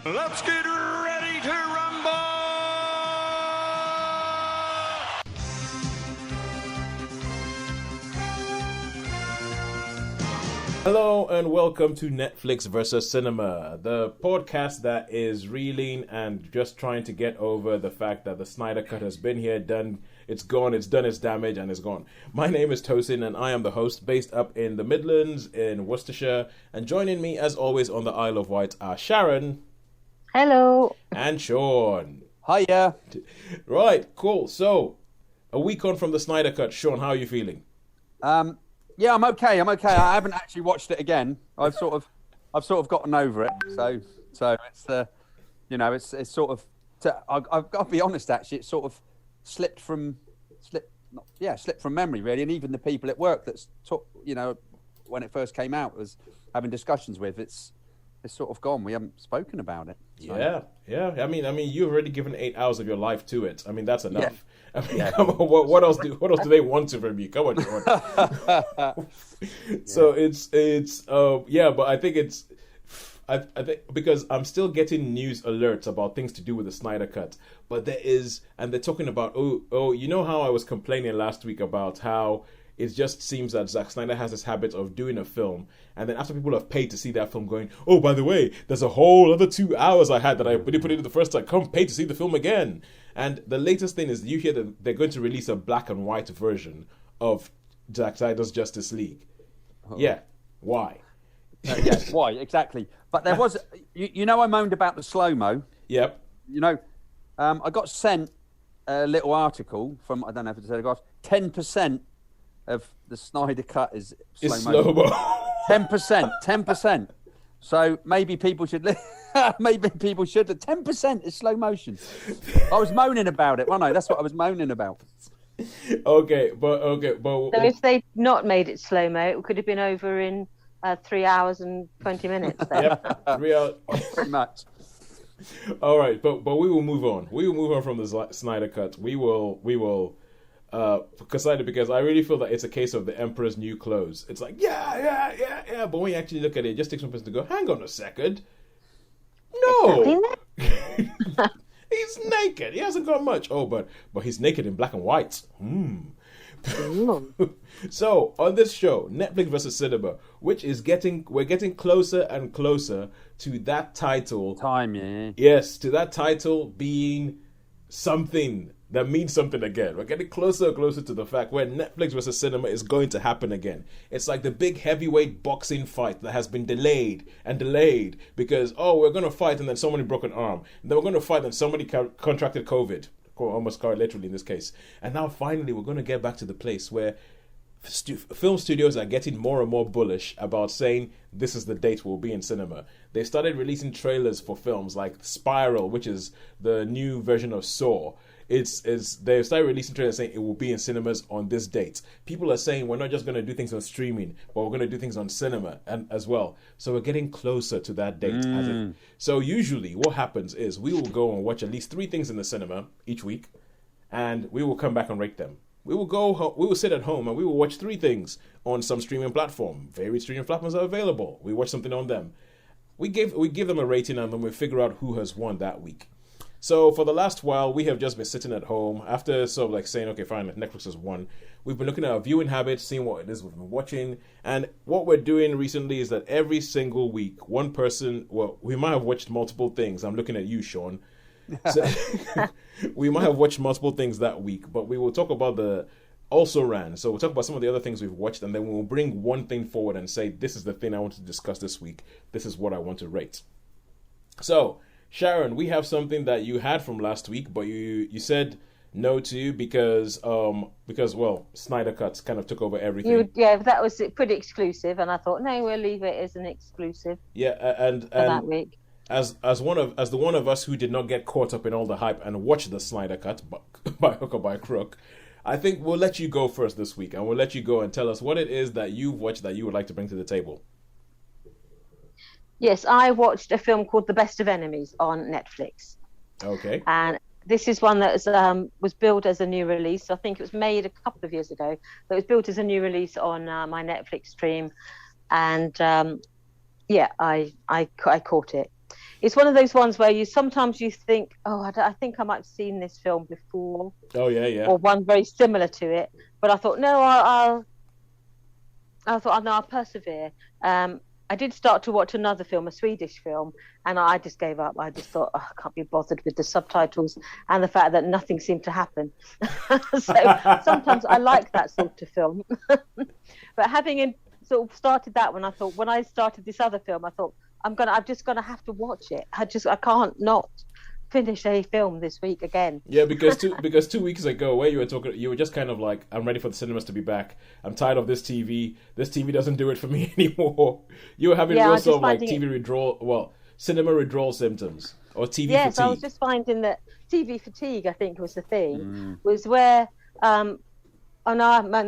Let's get ready to rumble! Hello and welcome to Netflix versus Cinema, the podcast that is reeling and just trying to get over the fact that the Snyder Cut has been here, done, it's gone, it's done its damage, and it's gone. My name is Tosin and I am the host based up in the Midlands in Worcestershire, and joining me as always on the Isle of Wight are Sharon. Hello. And Shaun. Hiya. Right, cool. So, a week on from the Snyder Cut, Shaun, how are you feeling? Yeah, I'm okay. I haven't actually watched it again. I've sort of gotten over it. So it's it's sort of. I've got to be honest. Actually, it sort of slipped from memory really, and even the people at work that's when it first came out was having discussions with. It's sort of gone. We haven't spoken about it. So. Yeah. I mean, you've already given 8 hours of your life to it. I mean, that's enough. Yeah. I mean, come on, what else do they want from you? Come on, Jordan. So it's but I think I think because I'm still getting news alerts about things to do with the Snyder Cut, but they're talking about you know how I was complaining last week about how it just seems that Zack Snyder has this habit of doing a film, and then after people have paid to see that film, going, oh, by the way, there's a whole other 2 hours I had that I didn't put into the first time. Come pay to see the film again. And the latest thing is you hear that they're going to release a black and white version of Zack Snyder's Justice League. Oh. Yeah. Why? Yes, why? Exactly. But there was, I moaned about the slow-mo. Yep. I got sent a little article from, I don't know if it's a Telegraph, 10% of the Snyder Cut is slow-mo. 10%. So maybe people should 10% is slow motion. I was moaning about it, wasn't I? That's what I was moaning about. Okay, but so if they'd not made it slow-mo, it could have been over in 3 hours and 20 minutes then. Yep, 3 hours. Pretty much. All right, but we will move on. We will move on from the Snyder Cut. We will because I really feel that it's a case of the Emperor's new clothes. It's like, yeah. But when you actually look at it, it just takes one person to go, hang on a second. No. He's naked. He hasn't got much. Oh, but he's naked in black and white. So, on this show, Netflix versus Cinema, we're getting closer and closer to that title. Yeah. Yes, to that title being something that means something again. We're getting closer and closer to the fact where Netflix versus Cinema is going to happen again. It's like the big heavyweight boxing fight that has been delayed because, we're going to fight and then somebody broke an arm. And then we're going to fight and somebody contracted COVID. Almost quite literally in this case. And now finally we're going to get back to the place where film studios are getting more and more bullish about saying this is the date we'll be in cinema. They started releasing trailers for films like Spiral, which is the new version of Saw. They've started releasing trailers saying it will be in cinemas on this date. People are saying we're not just going to do things on streaming, but we're going to do things on cinema and as well. So we're getting closer to that date. So usually what happens is we will go and watch at least 3 things in the cinema each week, and we will come back and rate them. We will sit at home and we will watch 3 things on some streaming platform. Various streaming platforms are available. We watch something on them. We give them a rating and then we figure out who has won that week. So for the last while, we have just been sitting at home after sort of like saying, okay, fine, Netflix has won. We've been looking at our viewing habits, seeing what it is we've been watching. And what we're doing recently is that every single week, one person, we might have watched multiple things. I'm looking at you, Shaun. So, we might have watched multiple things that week, but we will talk about the also ran. So we'll talk about some of the other things we've watched, and then we'll bring one thing forward and say, this is the thing I want to discuss this week. This is what I want to rate. So, Sharon, we have something that you had from last week, but you said no to because Snyder Cut kind of took over everything. That was pretty exclusive, and I thought, no, we'll leave it as an exclusive. Yeah, and that week. As the one of us who did not get caught up in all the hype and watch the Snyder Cut by hook or by crook, I think we'll let you go first this week, and we'll let you go and tell us what it is that you've watched that you would like to bring to the table. Yes, I watched a film called The Best of Enemies on Netflix. Okay. And this is one that was billed as a new release. I think it was made a couple of years ago. But it was built as a new release on my Netflix stream. And I caught it. it's one of those ones where sometimes you think, oh, I think I might have seen this film before. Oh yeah. Or one very similar to it, but I thought no, I'll persevere. I did start to watch another film, a Swedish film, and I just gave up. I just thought, I can't be bothered with the subtitles and the fact that nothing seemed to happen. So sometimes I like that sort of film. But having sort of started that one, I thought, when I started this other film, I thought, I'm just gonna have to watch it. I can't not finish a film this week again. Yeah, because 2 weeks ago, where you were just kind of like, I'm ready for the cinemas to be back. I'm tired of this TV. This TV doesn't do it for me anymore. You were having real sort of like TV withdrawal, cinema withdrawal symptoms, or TV fatigue. Yes, I was just finding that TV fatigue, I think, was the thing. Was where in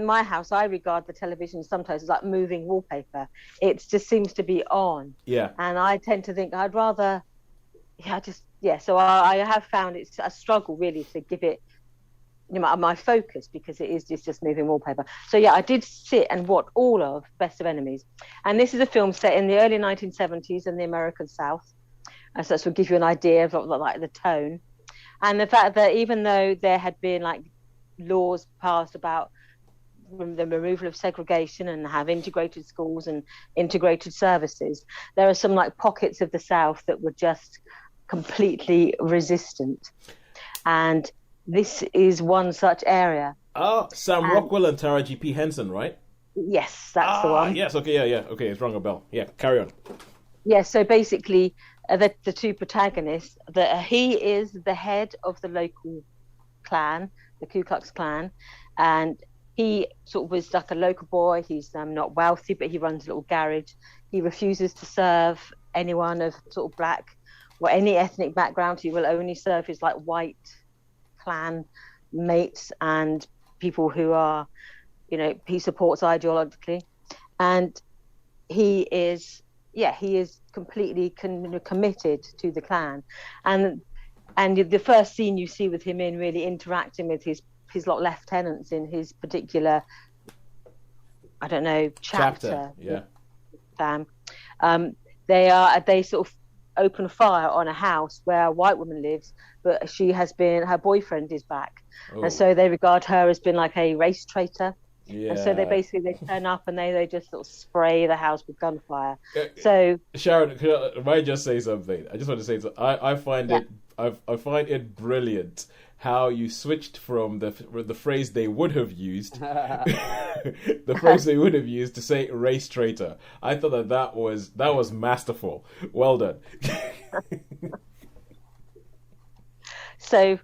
my house, I regard the television sometimes as like moving wallpaper. It just seems to be on. Yeah. And I tend to think I'd rather, so I have found it's a struggle really to give it my focus, because it is just moving wallpaper. So yeah, I did sit and watch all of Best of Enemies, and this is a film set in the early 1970s in the American South, so this will give you an idea of like the tone, and the fact that even though there had been like laws passed about the removal of segregation and have integrated schools and integrated services, there are some like pockets of the South that were just completely resistant, and this is one such area. Sam Rockwell and Taraji P. Henson, right? Yes, that's the one. Yes, okay, yeah, okay, it's rung a bell. Yeah, carry on. Yeah, so basically the two protagonists, he is the head of the local clan, the Ku Klux Klan, and he sort of was like a local boy. He's not wealthy, but he runs a little garage. He refuses to serve anyone of sort of black or any ethnic background. He will only serve his like white clan mates and people who are, he supports ideologically. And he is completely committed to the clan. And the first scene you see with him in really interacting with his lieutenants in his particular, I don't know, chapter. Yeah. They sort of open fire on a house where a white woman lives, but her boyfriend is back. And so they regard her as being like a race traitor. Yeah. And so they turn up and they just sort of spray the house with gunfire. So Sharon, if I just say something, I just want to say something. I find it brilliant how you switched from the phrase they would have used, to say race traitor. I thought that was masterful. Well done. So,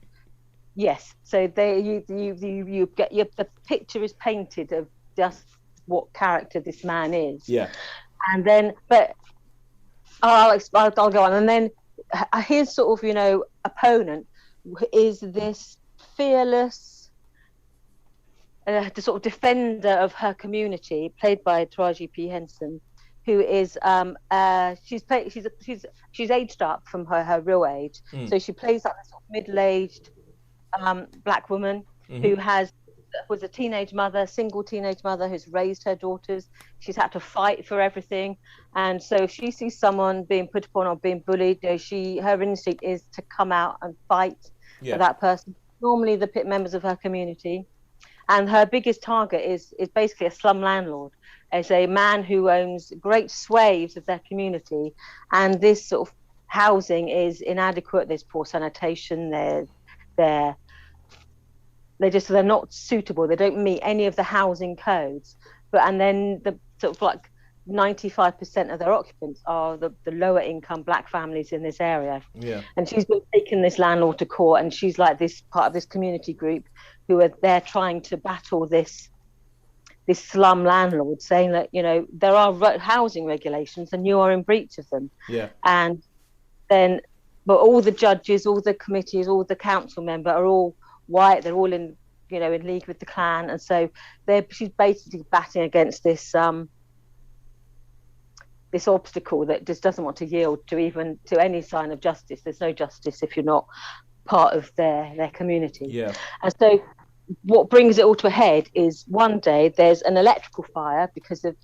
yes. So you get the picture is painted of just what character this man is. Yeah. And then, but I'll go on. And then his sort of opponent is this fearless, the sort of defender of her community, played by Taraji P. Henson, who is she's aged up from her real age, so she plays like a sort of middle-aged black woman who was a single teenage mother who's raised her daughters. She's had to fight for everything, and so if she sees someone being put upon or being bullied, her instinct is to come out and fight for that person, normally the members of her community. And her biggest target is basically a slum landlord, as a man who owns great swathes of their community, and this sort of housing is inadequate. There's poor sanitation. They're not suitable. They don't meet any of the housing codes. And then the sort of like 95% of their occupants are the lower income black families in this area. Yeah. And she's been taking this landlord to court, and she's like this part of this community group who are there trying to battle this slum landlord, saying that there are housing regulations and you are in breach of them. Yeah. And then, but all the judges, all the committees, all the council member are all white. They're all in league with the Klan, and so she's basically batting against this obstacle that just doesn't want to yield to any sign of justice. There's no justice if you're not part of their community. Yeah. And so what brings it all to a head is one day there's an electrical fire because of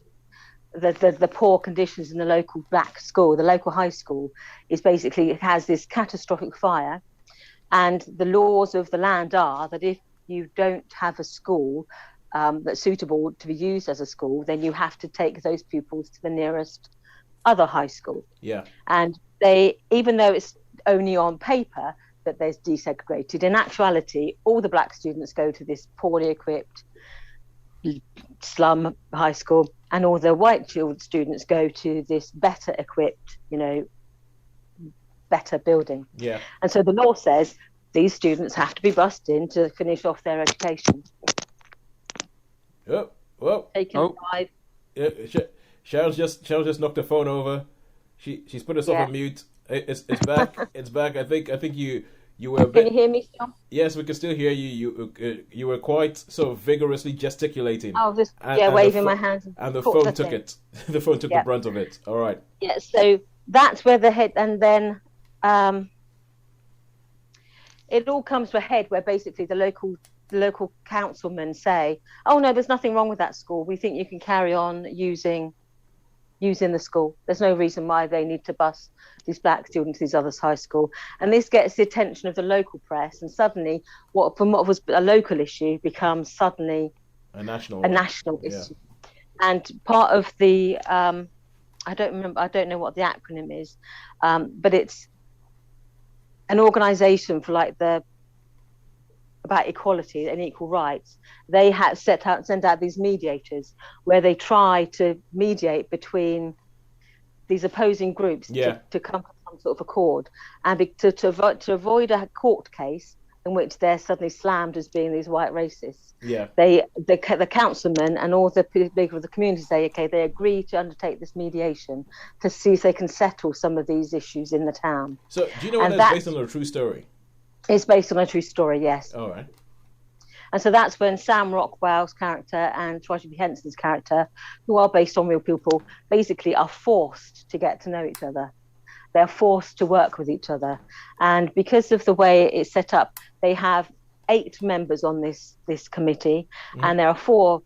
the poor conditions in the local black school, the local high school, is basically, it has this catastrophic fire, and the laws of the land are that if you don't have a school that's suitable to be used as a school, then you have to take those pupils to the nearest other high school. Yeah. And they, even though it's only on paper that there's desegregated, in actuality, all the black students go to this poorly equipped slum high school, and all the white students go to this better equipped, better building. Yeah. And so the law says these students have to be bussed in to finish off their education. Oh, whoa. Taking a drive. Yeah, Sharon's just knocked her phone over. She's put herself on mute. It's back. It's back. I think you were. Can you hear me still? Yes, we can still hear you. You were quite sort of vigorously gesticulating. I was just waving my hands. And the phone took it. The phone took the brunt of it. All right. Yeah. So that's where the head, and then it all comes to a head where basically the local councilmen say, "Oh no, there's nothing wrong with that school. We think you can carry on using the school. There's no reason why they need to bus these black students to these others' high school." And this gets the attention of the local press, and suddenly what was a local issue becomes suddenly a national issue. And part of the I don't know what the acronym is, but it's an organization for about equality and equal rights. They had sent out these mediators where they try to mediate between these opposing groups to come to some sort of accord, and to avoid a court case in which they're suddenly slammed as being these white racists. Yeah. The councilmen and all the people of the community say, okay, they agree to undertake this mediation to see if they can settle some of these issues in the town. So do you know what that's based on a true story? It's based on a true story, yes. All right. And so that's when Sam Rockwell's character and Taraji P. Henson's character, who are based on real people, basically are forced to get to know each other. They're forced to work with each other. And because of the way it's set up, they have 8 members on this committee, and there are 4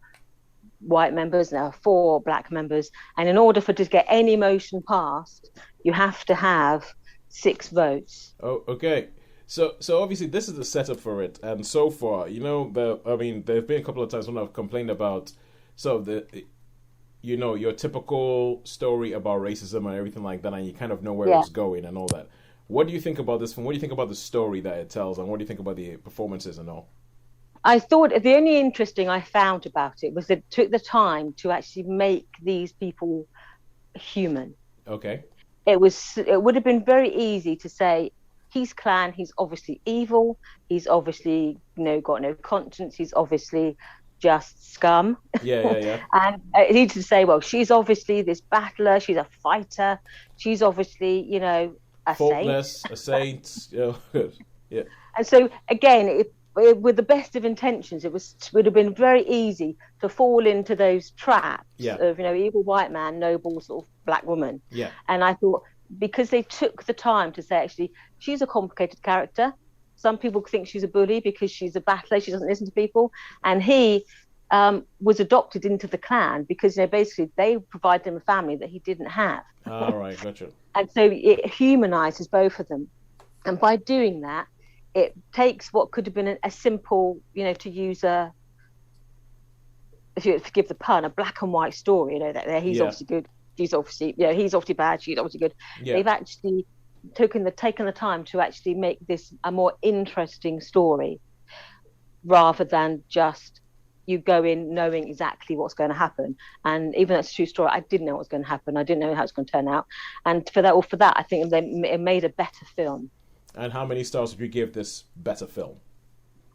white members, and there are 4 black members. And in order to get any motion passed, you have to have 6 votes. Oh, okay. So obviously this is the setup for it, and so far, there've been a couple of times when I've complained about your typical story about racism and everything like that, and you kind of know where it's going and all that. What do you think about this film? What do you think about the story that it tells, and what do you think about the performances and all? I thought the only interesting I found about it was that it took the time to actually make these people human. Okay. It would have been very easy to say, he's clan, he's obviously evil, he's obviously got no conscience, he's obviously just scum. Yeah. And he needed to say, well, she's obviously this battler, she's a fighter, she's obviously, a faultless, a saint. Yeah. And so again, with the best of intentions, it would have been very easy to fall into those traps of evil white man, noble sort of black woman. Yeah. And I thought, because they took the time to say, actually, she's a complicated character. Some people think she's a bully because she's a battler, she doesn't listen to people. And he was adopted into the clan because basically they provide him a family that he didn't have. All right, gotcha. And so it humanizes both of them. And by doing that, it takes what could have been a simple, to use if you forgive the pun, a black and white story, that he's obviously good, she's obviously, he's obviously bad, she's obviously good. Yeah. They've actually taken the time to actually make this a more interesting story, rather than just you go in knowing exactly what's going to happen. And even though it's a true story, I didn't know what was going to happen. I didn't know how it's going to turn out. And for that, I think it made a better film. And how many stars would you give this better film?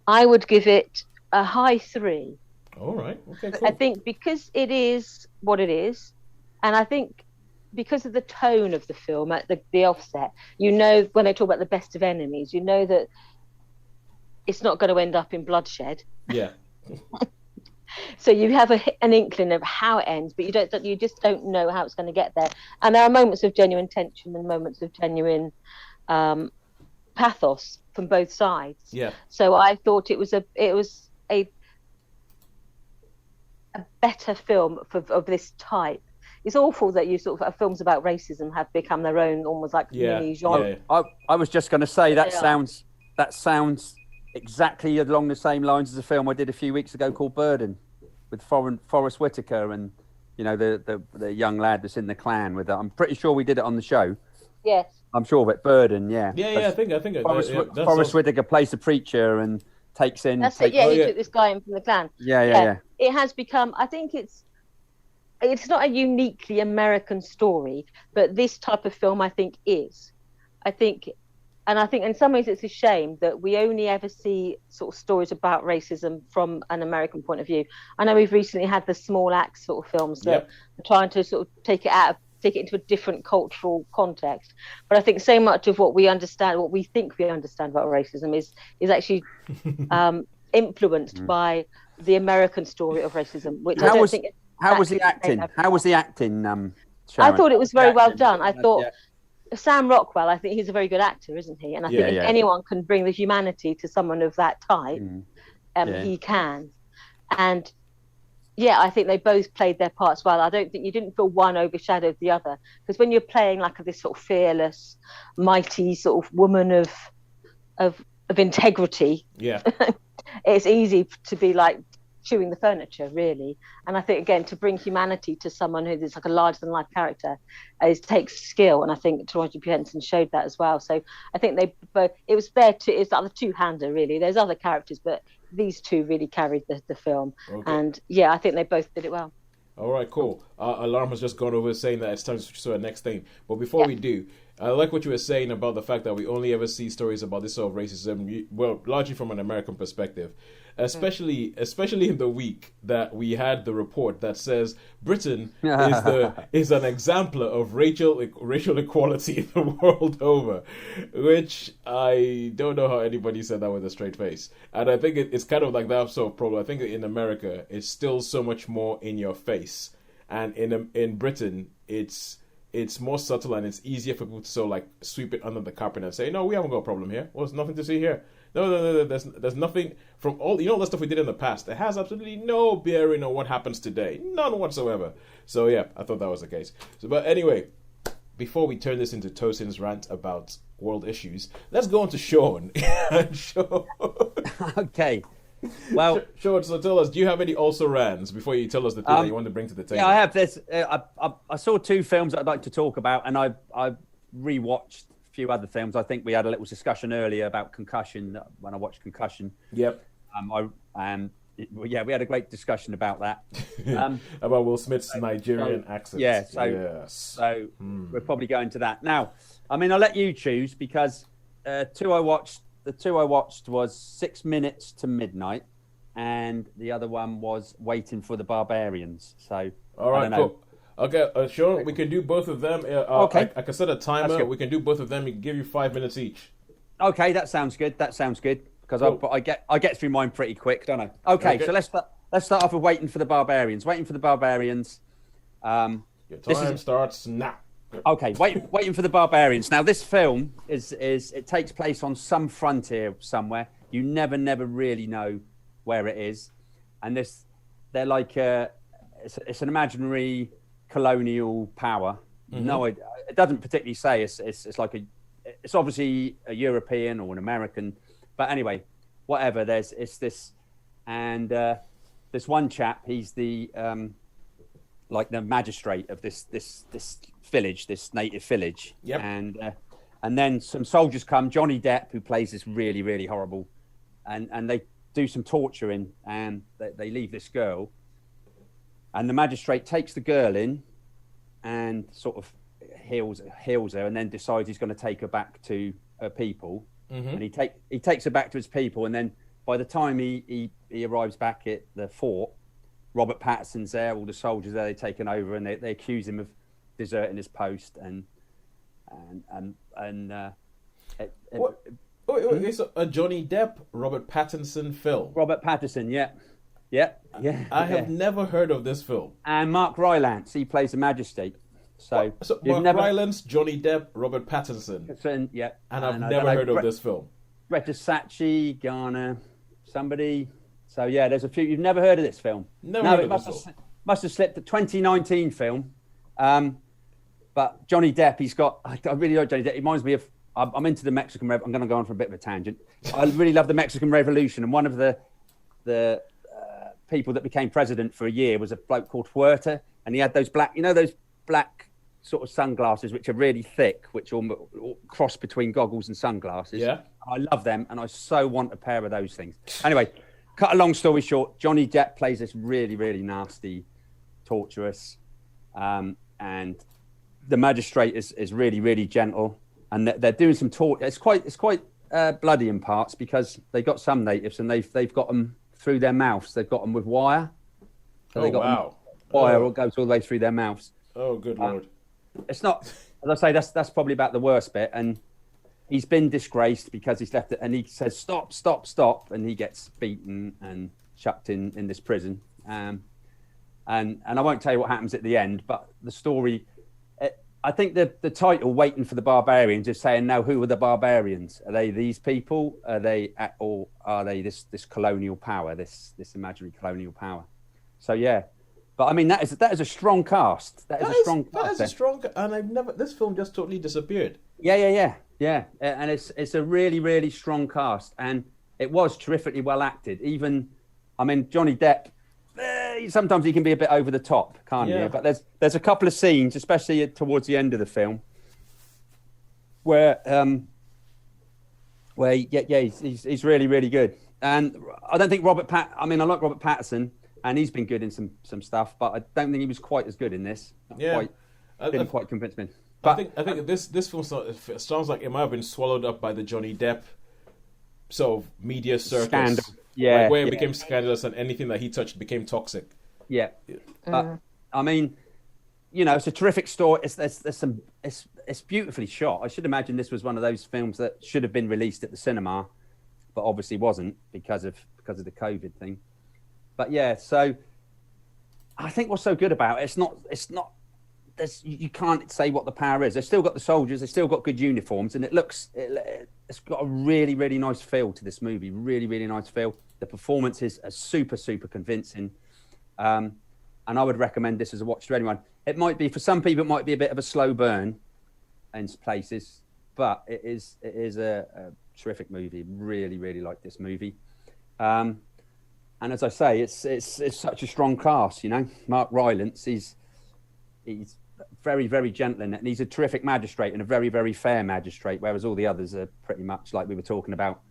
I would give it a high 3. All right. Okay, cool. I think because it is what it is, and I think because of the tone of the film at the offset, when they talk about the best of enemies, that it's not going to end up in bloodshed. Yeah. So you have an inkling of how it ends, but you just don't know how it's going to get there. And there are moments of genuine tension and moments of genuine pathos from both sides. Yeah. So I thought it was a better film of this type. it's awful that you sort of films about racism have become their own almost like mini genre. I was just going to say that sounds exactly along the same lines as a film I did a few weeks ago called Burden, with Forrest Whitaker and the young lad that's in the clan with it. I'm pretty sure we did it on the show. Yes. I'm sure of it. Burden, yeah. Yeah, I think Forrest Whitaker plays the preacher and takes in. That's it. Yeah, he took this guy in from the clan. Yeah. It has become. I think it's not a uniquely American story, but this type of film, I think, is. I think in some ways it's a shame that we only ever see sort of stories about racism from an American point of view. I know we've recently had the Small Axe sort of films that are trying to sort of take it into a different cultural context. But I think so much of what we understand, what we think we understand about racism is actually influenced by the American story of racism, which I don't think. How was the acting? Sharon? I thought it was very well done. I thought Sam Rockwell, I think he's a very good actor, isn't he? And I think if anyone can bring the humanity to someone of that type, he can. And I think they both played their parts well. I don't think you didn't feel one overshadowed the other, because when you're playing like this sort of fearless, mighty sort of woman of integrity, it's easy to be like chewing the furniture, really. And I think, again, to bring humanity to someone who is like a larger than life character takes skill, and I think Taraji P showed that as well. So I think they both, it's like the two-hander, really. There's other characters, but these two really carried the film. And I think they both did it well. All right, cool. Alarm has just gone over saying that it's time to switch to our next thing. But before we do, I like what you were saying about the fact that we only ever see stories about this sort of racism, well, largely from an American perspective. Especially in the week that we had the report that says Britain is an exemplar of racial equality the world over, which I don't know how anybody said that with a straight face. And I think it's kind of like that sort of problem. I think in America it's still so much more in your face, and in Britain it's more subtle, and it's easier for people to sort of like sweep it under the carpet and say, no, we haven't got a problem here. Well, there's nothing to see here. No. There's nothing from all the stuff we did in the past. It has absolutely no bearing on what happens today, none whatsoever. So I thought that was the case. So, but anyway, before we turn this into Tosin's rant about world issues, let's go on to Shaun. Shaun. Okay. Well, Shaun, so tell us, do you have any also rants before you tell us the thing that you want to bring to the table? Yeah, I have. I saw two films that I'd like to talk about, and I rewatched few other films. I think we had a little discussion earlier about Concussion when I watched Concussion. Yep. We had a great discussion about that. About Will Smith's Nigerian accent. Yeah. So we're probably going to that now. I mean, I'll let you choose, because the two I watched was 6 Minutes to Midnight, and the other one was Waiting for the Barbarians. So all right, cool. Okay, Shaun, we can do both of them. Okay. I can set a timer. We can do both of them. We can give you 5 minutes each. Okay, that sounds good. Because cool. I get through mine pretty quick, don't I? Okay. So let's start off with Waiting for the Barbarians. Waiting for the Barbarians. Your time starts now. Okay, Waiting for the Barbarians. Now, this film it takes place on some frontier somewhere. You never really know where it is, and they're like it's an imaginary colonial power. Mm-hmm. No, it doesn't particularly say it's like it's obviously a European or an American, but anyway, whatever. There's this, and this one chap. He's the like the magistrate of this village, this native village. Yep. And then some soldiers come. Johnny Depp, who plays this really horrible, and they do some torturing, and they leave this girl. And the magistrate takes the girl in and sort of heals her, and then decides he's going to take her back to her people. Mm-hmm. And he takes her back to his people, and then by the time he arrives back at the fort, Robert Pattinson's there, all the soldiers there, they've taken over, and they accuse him of deserting his post It's a Johnny Depp, Robert Pattinson film. Robert Pattinson, yeah. I have never heard of this film. And Mark Rylance, he plays the magistrate. So Mark Rylance, Johnny Depp, Robert Pattinson. Yeah. And I've never heard of this film. Greta Sachi, Ghana, somebody. So yeah, there's a few. You've never heard of this film? Never heard of this film. Must have slipped. A 2019 film. But Johnny Depp, I really like Johnny Depp. He reminds me of, I'm into the Mexican I'm going to go on for a bit of a tangent. I really love the Mexican Revolution, and one of the people that became president for a year was a bloke called Huerta, and he had those black sort of sunglasses which are really thick, which all cross between goggles and sunglasses. Yeah, I love them, and I so want a pair of those things. Anyway, cut a long story short, Johnny Depp plays this really, really nasty, torturous, and the magistrate is really, really gentle, and they're doing some torture. It's quite bloody in parts, because they got some natives and they've got them through their mouths. They've got them with wire. So they got them wire or goes all the way through their mouths. Oh, good Lord. It's not, as I say, that's probably about the worst bit. And he's been disgraced because he's left it, and he says, stop, stop, stop. And he gets beaten and chucked in this prison. And I won't tell you what happens at the end, but the story, I think the title, Waiting for the Barbarians, is saying, now, who are the barbarians? Are they these people? Are they this colonial power, this imaginary colonial power? So, yeah. But I mean, that is a strong cast. That is a strong, and this film just totally disappeared. Yeah. And it's a really, really strong cast, and it was terrifically well acted. Even, I mean, Johnny Depp, sometimes he can be a bit over the top, can't he? But there's a couple of scenes, especially towards the end of the film, where he's really, really good. And I don't think I like Robert Pattinson, and he's been good in some stuff, but I don't think he was quite as good in this. Didn't quite convince me. But I think this film sounds like it might have been swallowed up by the Johnny Depp sort of media circus. Scandal. Where it became scandalous, and anything that he touched became toxic. Yeah. But I mean, it's a terrific story. It's beautifully shot. I should imagine this was one of those films that should have been released at the cinema, but obviously wasn't because of the COVID thing. But yeah, so I think what's so good about it, you can't say what the power is. They've still got the soldiers, they've still got good uniforms, and it's got a really, really nice feel to this movie. Really, really nice feel. The performances are super, super convincing. And I would recommend this as a watch to anyone. It might be, for some people, it might be a bit of a slow burn in places, but it is a terrific movie. Really, really like this movie. And as I say, it's such a strong cast, Mark Rylance, he's very, very gentle in it, and he's a terrific magistrate and a very, very fair magistrate, whereas all the others are pretty much like we were talking about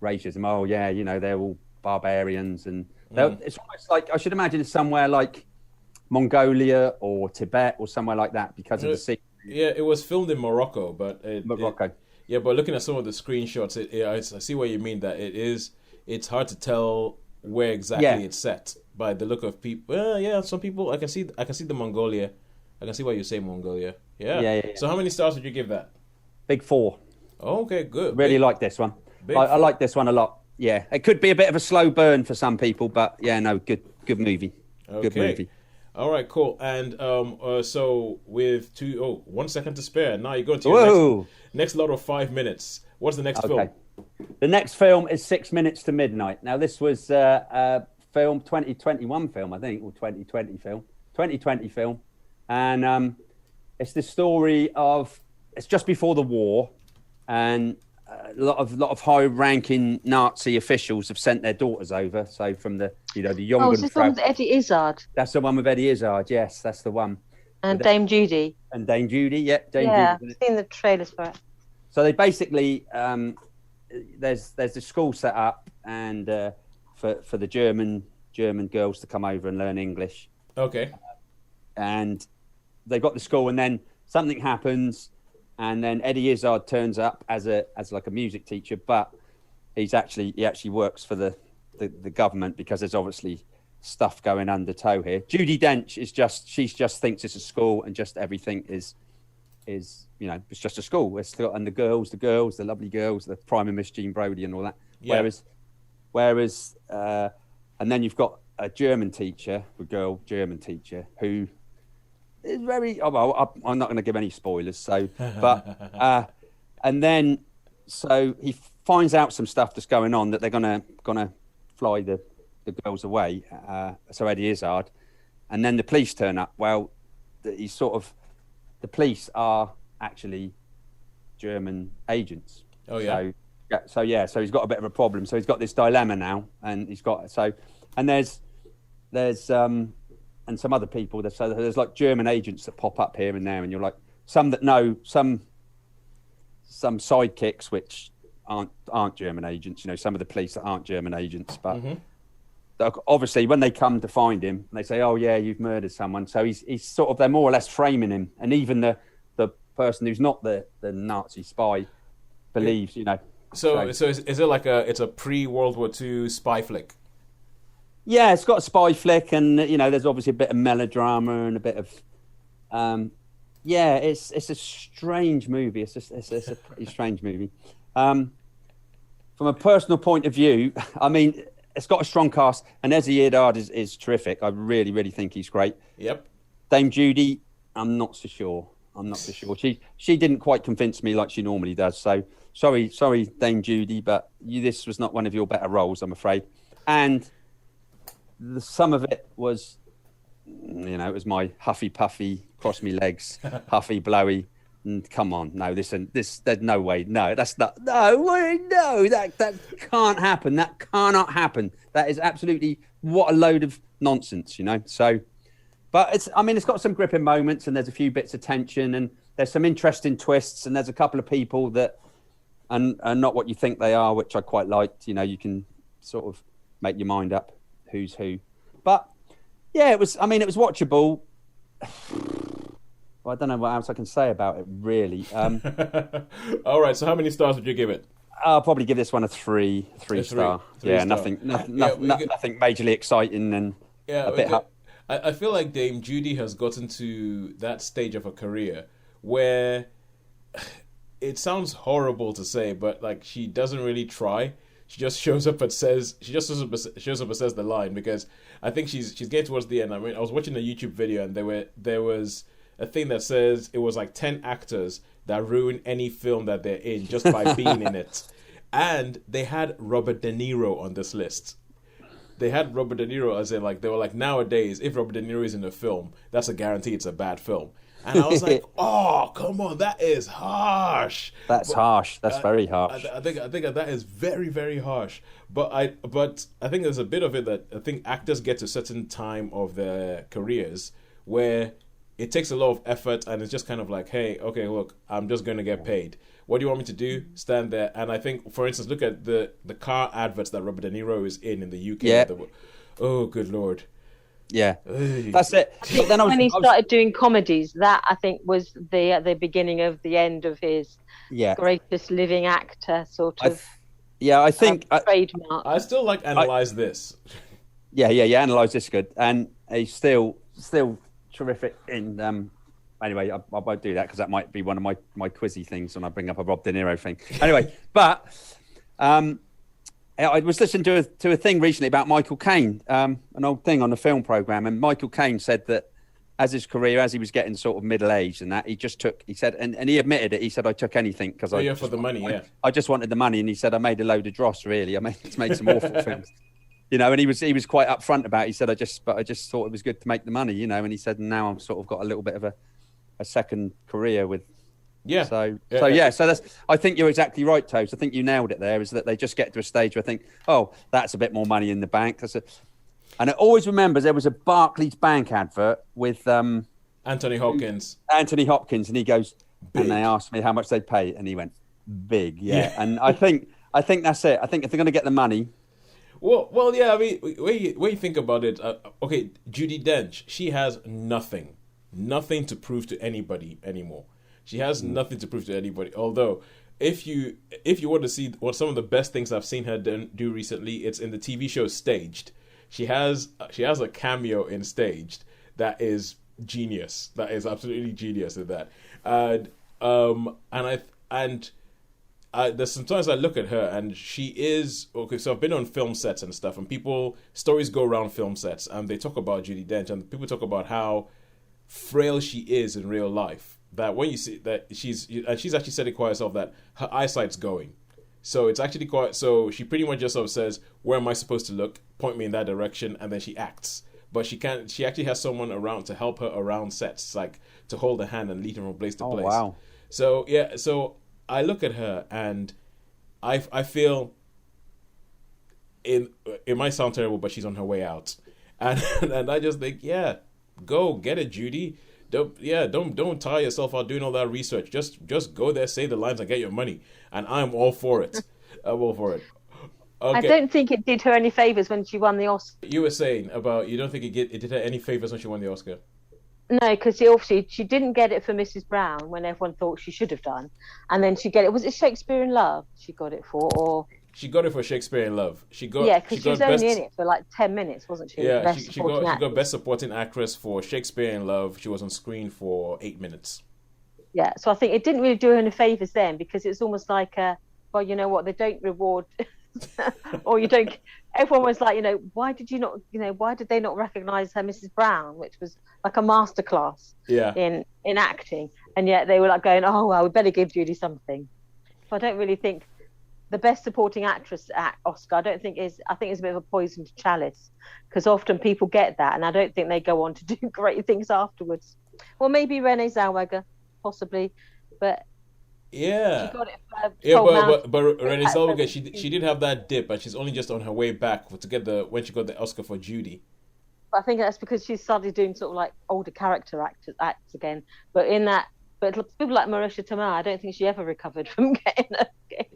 racism. Oh yeah, they're all barbarians, and it's almost like, I should imagine it's somewhere like Mongolia or Tibet or somewhere like that because of the sea. Yeah, it was filmed in Morocco, but Morocco. But looking at some of the screenshots, I see what you mean. That it's hard to tell where exactly it's set by the look of people. Some people I can see the Mongolia. I can see why you say Mongolia. Yeah. So how many stars would you give that? Big 4. Oh, okay, good. Really like this one. I like this one a lot. Yeah, it could be a bit of a slow burn for some people, but yeah, no, good movie. Okay. Good movie. All right, cool. And so with 1 second to spare, now you're going to your next lot of 5 minutes. What's the next film? The next film is 6 Minutes to Midnight. Now, this was a film, 2021 film, I think, or 2020 film. 2020 film. And it's the story of, it's just before the war, and a lot of high-ranking Nazi officials have sent their daughters over. So from the young. Oh, is this one with Eddie Izzard? That's the one with Eddie Izzard. Yes, that's the one. And Dame Judi. And Dame Judi, yeah. I've seen the trailers for it. So they basically, there's the school set up, and for the German girls to come over and learn English. Okay. And they got the school, and then something happens, and then Eddie Izzard turns up as like a music teacher, but he actually works for the government, because there's obviously stuff going under tow here. Judi Dench she just thinks it's a school, and just everything is it's just a school. And the girls, the lovely girls, the Prime Miss Jean Brodie and all that. Yeah. Whereas and then you've got a German teacher, who is very, I'm not going to give any spoilers. So, but and then so he finds out some stuff that's going on, that they're gonna fly the girls away. So Eddie Izzard, and then the police turn up. Well, that he's sort of, the police are actually German agents. Oh yeah. So he's got a bit of a problem. So he's got this dilemma now, and there's and some other people. There's like German agents that pop up here and there, and you're like, some that know some sidekicks which aren't German agents. Some of the police that aren't German agents, but obviously when they come to find him, they say, "Oh yeah, you've murdered someone." So he's sort of, they're more or less framing him, and even the person who's not the Nazi spy believes, So is it like it's a pre-World War II spy flick? Yeah, it's got a spy flick, and there's obviously a bit of melodrama and a bit of it's a strange movie. It's a pretty strange movie. From a personal point of view, I mean, it's got a strong cast, and Ezzy Eardard is terrific. I really, really think he's great. Yep. Dame Judi, I'm not so sure. She didn't quite convince me like she normally does. So sorry, Dame Judi, but this was not one of your better roles, I'm afraid. And some of it was, it was my huffy puffy, cross me legs, huffy blowy. Come on, no, there's no way, no, that's not, no, that can't happen. That cannot happen. That is absolutely, what a load of nonsense, So, but it's got some gripping moments, and there's a few bits of tension, and there's some interesting twists, and there's a couple of people that are not what you think they are, which I quite liked. You can sort of make your mind up who's who. But yeah, it was watchable. Well, I don't know what else I can say about it, really. All right, so how many stars would you give it? I'll probably give this one a three star. Three star. Nothing majorly exciting, and a bit. I feel like Dame Judi has gotten to that stage of her career where it sounds horrible to say, but like, she doesn't really try. She just shows up and says the line, because I think she's getting towards the end. I mean, I was watching a YouTube video, and there was a thing that says it was like 10 actors that ruin any film that they're in just by being in it, and they had Robert De Niro on this list. They had Robert De Niro as in, like, they were like, nowadays, if Robert De Niro is in a film, that's a guarantee it's a bad film. And I was like, oh, come on, that is harsh. Harsh. That's very harsh. I think that is very, very harsh. But I think there's a bit of it that I think actors get to a certain time of their careers where it takes a lot of effort, and it's just kind of like, hey, okay, look, I'm just going to get paid. What do you want me to do? Stand there. And I think, for instance, look at the car adverts that Robert De Niro is in the UK. Yeah. Oh, good Lord. Yeah, that's it. But then when he started doing comedies, that I think was the beginning of the end of his greatest living actor sort of. I think trademark. I still like Analyze This. Yeah. Analyze This good, and he's still terrific in. Anyway, I won't do that because that might be one of my quizzy things when I bring up a Rob De Niro thing. Anyway, but I was listening to a thing recently about Michael Caine, an old thing on the film program, and Michael Caine said that as his career, as he was getting sort of middle aged and that, he said, and he admitted it. He said, I took anything because for the money, yeah. I just wanted the money, and he said, I made a load of dross. Really, I made some awful films, and he was quite upfront about it. He said, I just thought it was good to make the money, and he said, now I've sort of got a little bit of a second career with. Yeah. So that's. I think you're exactly right, Toes. I think you nailed it. There is that they just get to a stage where I think, oh, that's a bit more money in the bank. And I always remember there was a Barclays Bank advert with Anthony Hopkins. And he goes, big. And they asked me how much they'd pay, and he went, big, yeah. And I think that's it. I think if they're going to get the money. Well, yeah. I mean, when you think about it, okay, Judi Dench, she has nothing to prove to anybody anymore. She has nothing to prove to anybody. Although, if you want to see what some of the best things I've seen her do recently, it's in the TV show Staged. She has a cameo in Staged that is genius. That is absolutely genius in that. There's sometimes I look at her and she is okay. So I've been on film sets and stuff, and stories go around film sets, and they talk about Judi Dench, and people talk about how frail she is in real life. That when you see that she's actually said it quite herself that her eyesight's going, so it's actually quite. So she pretty much just sort of says, "Where am I supposed to look? Point me in that direction," and then she acts. but she can't. She actually has someone around to help her around sets, like to hold her hand and lead her from place to place. Wow. So yeah, so I look at her and I feel it might sound terrible, but she's on her way out, and and I just think, yeah, go get it, Judi. Don't tire yourself out doing all that research. Just go there, say the lines, and get your money. And I'm all for it. I'm all for it. Okay. I don't think it did her any favors when she won the Oscar. You were saying about you don't think it did her any favors when she won the Oscar. No, because she didn't get it for Mrs. Brown when everyone thought she should have done, and then she get it. Was it Shakespeare in Love? She got it for, or she got it for Shakespeare in Love. Because she was only in it for like 10 minutes, wasn't she? Yeah, she got Best Supporting Actress for Shakespeare in Love. She was on screen for 8 minutes. Yeah, so I think it didn't really do her any favors then, because it's almost like, well, you know what, they don't reward, or you don't. Everyone was like, why did they not recognize her Mrs. Brown, which was like a masterclass in acting, and yet they were like going, oh well, we better give Judi something. So I don't really think the Best Supporting Actress at Oscar, I think it's a bit of a poisoned chalice, because often people get that, and I don't think they go on to do great things afterwards. Well, maybe Renee Zellweger, possibly, but yeah, she got it but Renee Zellweger, she did have that dip, and she's only just on her way back when she got the Oscar for Judi. I think that's because she started doing sort of like older character acts again. But people like Marissa Tomei, I don't think she ever recovered from getting a.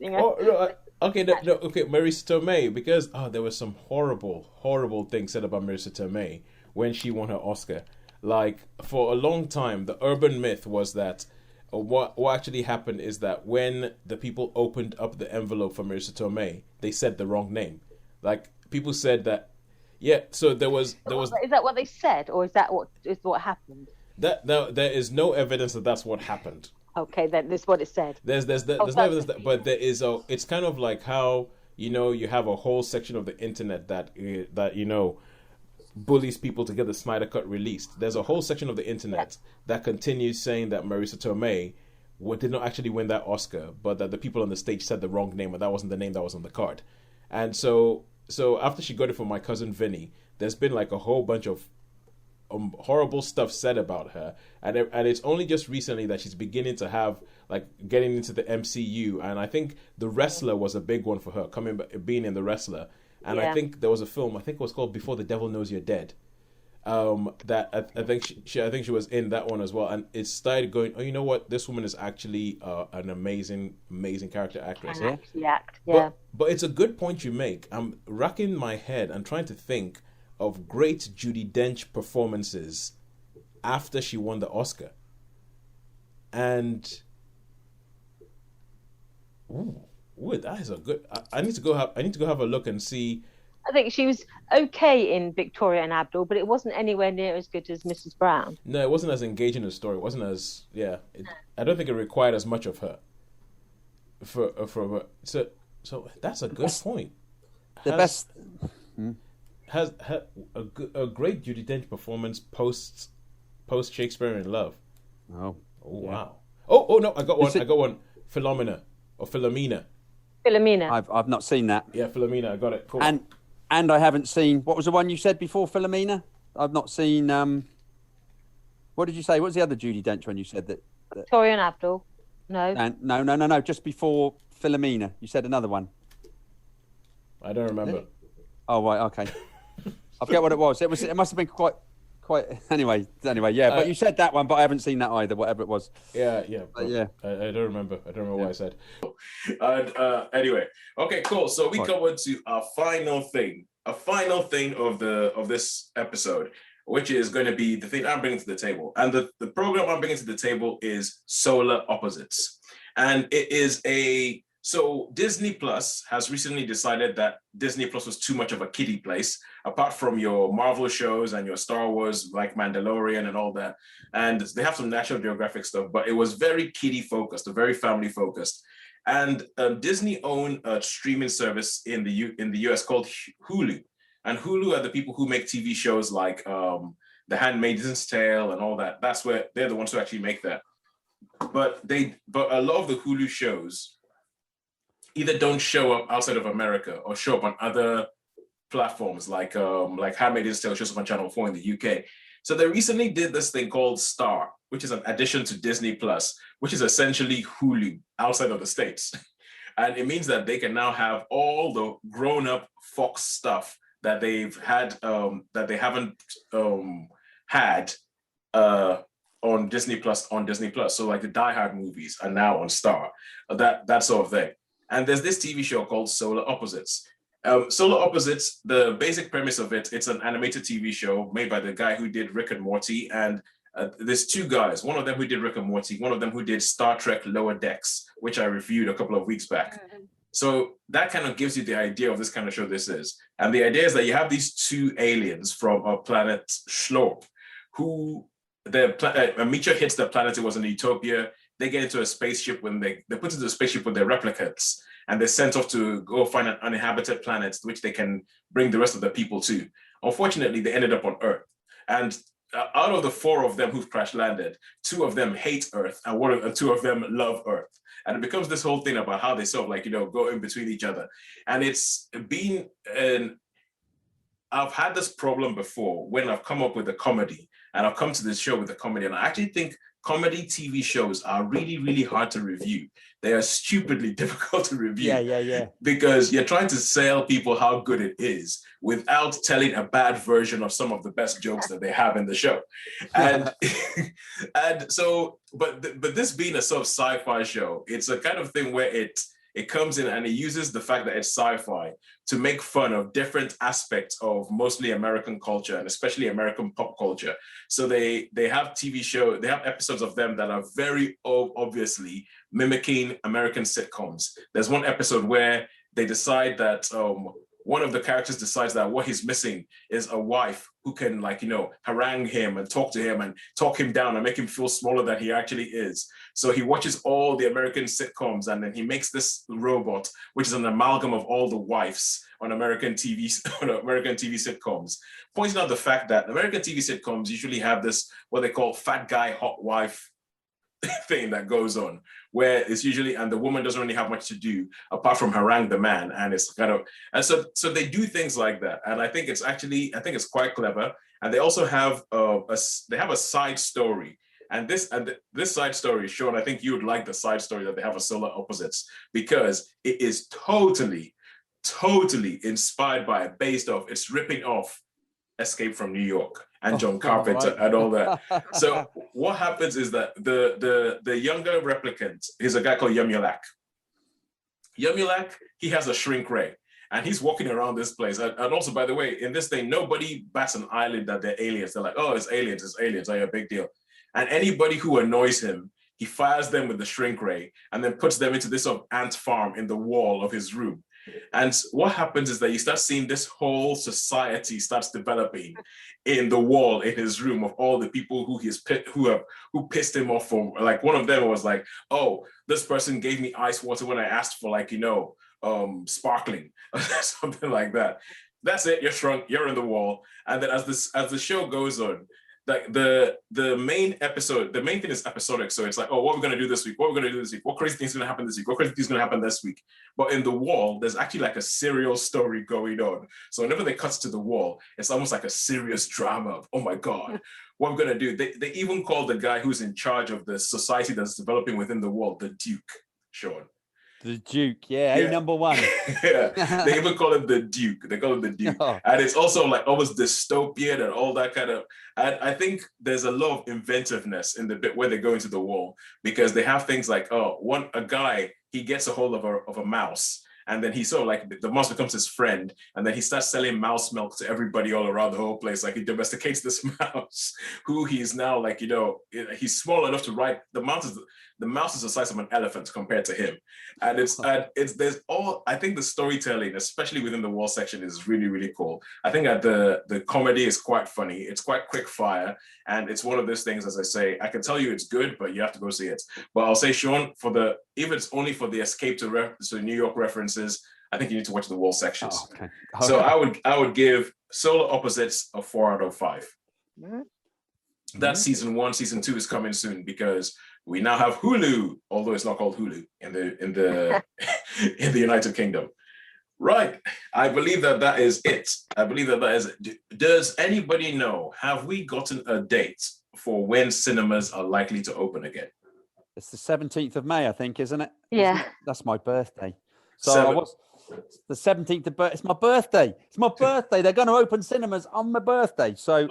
Oh no, okay, Marissa Tomei, because there were some horrible things said about Marissa Tomei when she won her Oscar. Like, for a long time, the urban myth was that what actually happened is that when the people opened up the envelope for Marissa Tomei, they said the wrong name. Like, people said that. Yeah, so there was. Is that what they said, or is that what happened? There is no evidence that that's what happened. Okay, then this is what it said. There's no evidence but there is it's kind of like how you have a whole section of the internet that bullies people to get the Snyder Cut released. There's a whole section of the internet that continues saying that Marissa Tomei did not actually win that Oscar, but that the people on the stage said the wrong name, and that wasn't the name that was on the card. And so after she got it from My Cousin Vinny, there's been like a whole bunch of horrible stuff said about her, and it's only just recently that she's beginning to have like getting into the MCU, and I think The Wrestler was a big one for her, being in The Wrestler, and I think there was a film, I think it was called Before the Devil Knows You're Dead, that I think she was in that one as well, and it started going, oh, you know what, this woman is actually an amazing character actress. But it's a good point you make. I'm racking my head and trying to think of great Judi Dench performances after she won the Oscar, and that is a good. I need to go have a look and see. I think she was okay in Victoria and Abdul, but it wasn't anywhere near as good as Mrs. Brown. No, it wasn't as engaging a story. It wasn't as I don't think it required as much of her. So that's a good point. Has a great Judi Dench performance post Shakespeare in Love. Oh wow. Oh no, I got one. Philomena. I've not seen that. Yeah, Philomena, I got it. Cool. And I haven't seen, what was the one you said before Philomena? I've not seen what did you say? What was the other Judi Dench one you said that Victoria and Abdul? No. No. Just before Philomena, you said another one. I don't remember. Oh right, okay. I forget what it was. It must have been quite. Anyway, yeah. But you said that one, but I haven't seen that either. Whatever it was. Yeah. Yeah. I don't remember. I don't remember what I said. And anyway, okay, cool. So we come to a final thing of this episode, which is going to be the thing I'm bringing to the table, and the program I'm bringing to the table is Solar Opposites, and it is So Disney Plus has recently decided that Disney Plus was too much of a kiddie place, apart from your Marvel shows and your Star Wars, like Mandalorian and all that. And they have some National Geographic stuff, but it was very kiddie focused, very family focused. And Disney owned a streaming service in the US called Hulu. And Hulu are the people who make TV shows like The Handmaid's Tale and all that. That's where they're the ones who actually make that. But a lot of the Hulu shows either don't show up outside of America or show up on other platforms like Handmaid's Tale shows up on Channel 4 in the UK. So they recently did this thing called Star, which is an addition to Disney Plus, which is essentially Hulu outside of the States. And it means that they can now have all the grown-up Fox stuff that they've had, that they haven't had on Disney Plus. So like the Die Hard movies are now on Star, that sort of thing. And there's this TV show called Solar Opposites. Solar Opposites, the basic premise of it, it's an animated TV show made by the guy who did Rick and Morty. And there's two guys, one of them who did Rick and Morty, one of them who did Star Trek Lower Decks, which I reviewed a couple of weeks back. So that kind of gives you the idea of this kind of show this is. And the idea is that you have these two aliens from a planet Schlorp, who a meteor hits the planet. It was in Utopia. They get into a spaceship when they put into a spaceship with their replicants, and they're sent off to go find an uninhabited planet which they can bring the rest of the people to. Unfortunately, they ended up on Earth. And out of the four of them who've crash landed, two of them hate Earth and two of them love Earth. And it becomes this whole thing about how they sort of like, go in between each other. And it's been I've had this problem before when I've come up with a comedy, and I've come to this show with a comedy, and I actually think comedy TV shows are really, really hard to review. They are stupidly difficult to review. Yeah. Because you're trying to sell people how good it is without telling a bad version of some of the best jokes that they have in the show. And and so, but this being a sort of sci-fi show, it's a kind of thing where it comes in and it uses the fact that it's sci-fi to make fun of different aspects of mostly American culture and especially American pop culture. So they have they have episodes of them that are very obviously mimicking American sitcoms. There's one episode where they decide that one of the characters decides that what he's missing is a wife who can harangue him and talk to him and talk him down and make him feel smaller than he actually is. So he watches all the American sitcoms and then he makes this robot, which is an amalgam of all the wives on American TV sitcoms, pointing out the fact that American TV sitcoms usually have this, what they call fat guy, hot wife thing that goes on, where it's usually, and the woman doesn't really have much to do apart from harangue the man, and it's kind of, and so they do things like that, and I think it's quite clever. And they also have a side story, and this side story, Shaun, I think you would like the side story that they have of Solar Opposites, because it is totally inspired by, based off, it's ripping off Escape from New York and John Carpenter and all that. So what happens is that the younger replicant is a guy called Yumulak. Yumulak, he has a shrink ray, and he's walking around this place. And also, by the way, in this thing, nobody bats an eyelid that they're aliens. They're like, oh, it's aliens, oh, yeah, big deal. And anybody who annoys him, he fires them with the shrink ray and then puts them into this sort of ant farm in the wall of his room. And what happens is that you start seeing this whole society starts developing in the wall in his room of all the people who pissed him off. For like, one of them was like, oh, this person gave me ice water when I asked for sparkling something like that. That's it. You're shrunk. You're in the wall. And then as the show goes on, like the main thing is episodic. So it's like, oh, what we're gonna do this week? What we're gonna do this week? What crazy things gonna happen this week? What crazy things gonna happen this week? But in the wall, there's actually like a serial story going on. So whenever they cut to the wall, it's almost like a serious drama of, oh my God, what I'm gonna do? They even call the guy who's in charge of the society that's developing within the wall the Duke, Shaun. The Duke, yeah. Number one. Yeah, they even call him the Duke. They call him the Duke. Oh. And it's also like almost dystopian and all that kind of, and I think there's a lot of inventiveness in the bit where they go into the wall, because they have things like, a guy, he gets a hold of a mouse, and then he sort of like, the mouse becomes his friend, and then he starts selling mouse milk to everybody all around the whole place. Like, he domesticates this mouse, who he's now like, he's small enough to ride. The mouse is the size of an elephant compared to him. And I think the storytelling, especially within the wall section, is really, really cool. I think that the comedy is quite funny. It's quite quick fire. And it's one of those things, as I say, I can tell you it's good, but you have to go see it. But I'll say, Shaun, if it's only for the escape to New York references, I think you need to watch the wall sections. Oh, okay. So I would give Solar Opposites a 4 out of 5. Mm-hmm. That's season 1. Season 2 is coming soon, because we now have Hulu, although it's not called Hulu in the in the United Kingdom. Right. I believe that is it. I believe that is it. Does anybody know, have we gotten a date for when cinemas are likely to open again? It's the 17th of May, I think, isn't it? Yeah. Isn't it? That's my birthday. So I was the 17th of it's my birthday. It's my birthday. They're going to open cinemas on my birthday. So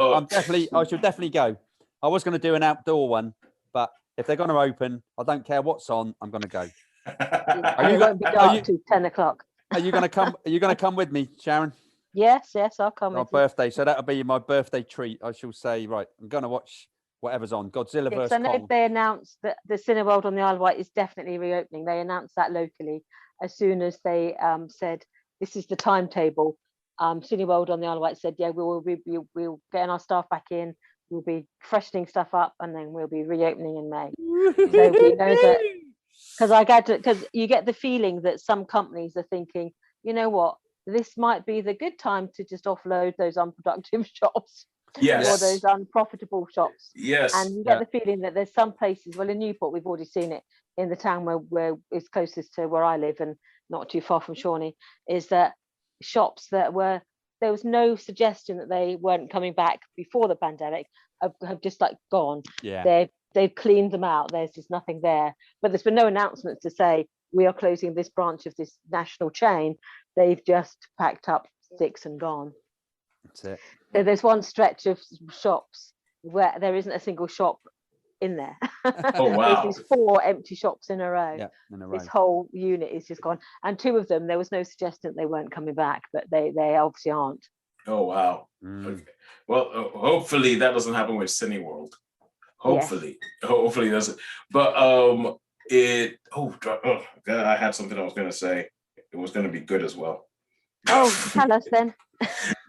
I should definitely go. I was going to do an outdoor one, but if they're going to open, I don't care what's on, I'm going to go. It won't be dark till 10 o'clock. Are you going to come? Are you going to come with me, Sharon? Yes, I'll come My with birthday. So that'll be my birthday treat. I shall say, right, I'm going to watch whatever's on. Godzilla you. vs. I know Kong. they announced that the Cineworld on the Isle of Wight is definitely reopening. They announced that locally as soon as they said this is the timetable. Cineworld on the Isle of Wight said, yeah, we'll getting our staff back in. We'll be freshening stuff up, and then we'll be reopening in May. So we know that because you get the feeling that some companies are thinking, you know what, this might be the good time to just offload those unproductive shops. Yes. Or those unprofitable shops. Yes. And you get the feeling that there's some places, well, in Newport, we've already seen it in the town where it's closest to where I live and not too far from Shawnee, is that shops that there was no suggestion that they weren't coming back before the pandemic have just like gone. Yeah. They've cleaned them out. There's just nothing there. But there's been no announcements to say we are closing this branch of this national chain. They've just packed up sticks and gone. That's it. So there's one stretch of shops where there isn't a single shop in there. Oh, wow. There's these 4 empty shops in a row. Yeah, in a row. This whole unit is just gone. And 2 of them, there was no suggestion they weren't coming back, but they obviously aren't. Oh, wow. Okay. Well, hopefully that doesn't happen with Cineworld. Hopefully. Yes. Hopefully it doesn't. But I had something I was going to say. It was going to be good as well. Oh, tell us then.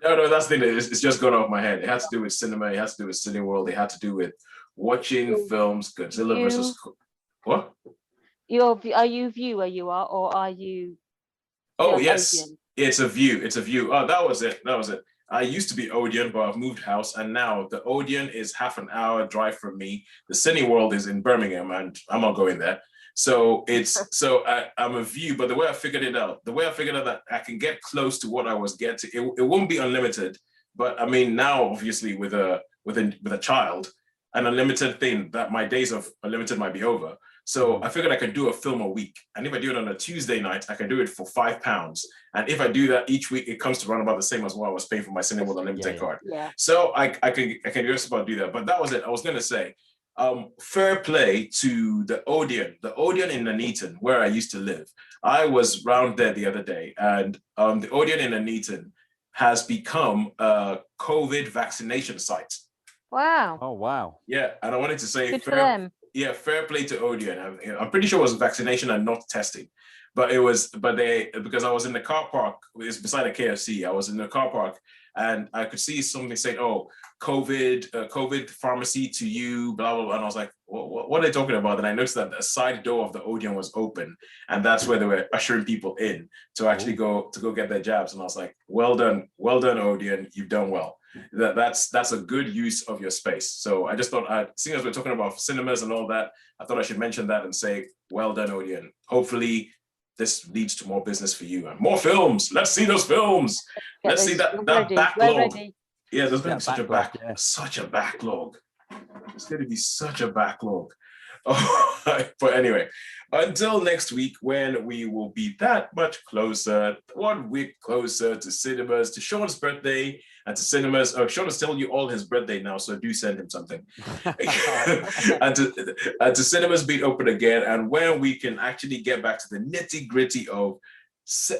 No, that's the thing. It's just gone off my head. It has to do with cinema. It has to do with Cineworld. It had to do with watching films. Godzilla versus what? Are you View where you are, or are you? Oh yes, Odeon? It's a View. It's a View. Oh, that was it. I used to be Odeon, but I've moved house, and now the Odeon is half an hour drive from me. The Cineworld is in Birmingham, and I'm not going there. So I'm a View, but the way I figured it out that I can get close to what I was getting. It won't be unlimited, but I mean now obviously with a child, an unlimited thing, that my days of unlimited might be over. So I figured I could do a film a week, and if I do it on a Tuesday night, I can do it for £5. And if I do that each week, it comes to around about the same as what I was paying for my Cineworld Unlimited card. Yeah. So I can just about do that. But that was it. I was gonna say. Fair play to the Odeon in Nuneaton, where I used to live. I was round there the other day, and the Odeon in Nuneaton has become a COVID vaccination site. Wow. Oh, wow. Yeah, and I wanted to say good for them. Yeah, fair play to Odeon. I'm pretty sure it was vaccination and not testing. Because I was in the car park, it's beside a KFC. I was in the car park, and I could see something saying, "Oh, COVID pharmacy to you," blah blah blah. And I was like, "What are they talking about?" And I noticed that the side door of the Odeon was open, and that's where they were ushering people in to actually go get their jabs. And I was like, "Well done, Odeon. You've done well." That's a good use of your space. So I just thought, seeing as we're talking about cinemas and all that, I thought I should mention that and say, well done, Odeon. Hopefully this leads to more business for you and more films. Let's see those films. Let's see that backlog. Yeah, there's going to be such a backlog. It's going to be such a backlog. But anyway, until next week, when we will be that much closer, 1 week closer to cinemas, to Shaun's birthday, and to cinemas. Shaun is telling you all his birthday now, so do send him something. and to cinemas being open again, and when we can actually get back to the nitty-gritty of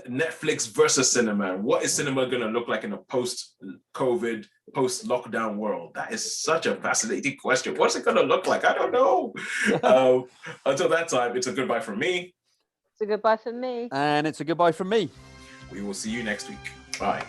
Netflix versus cinema. What is cinema going to look like in a post-COVID, post-lockdown world? That is such a fascinating question. What's it going to look like? I don't know. Until that time, it's a goodbye from me. It's a goodbye from me. And it's a goodbye from me. We will see you next week. Bye.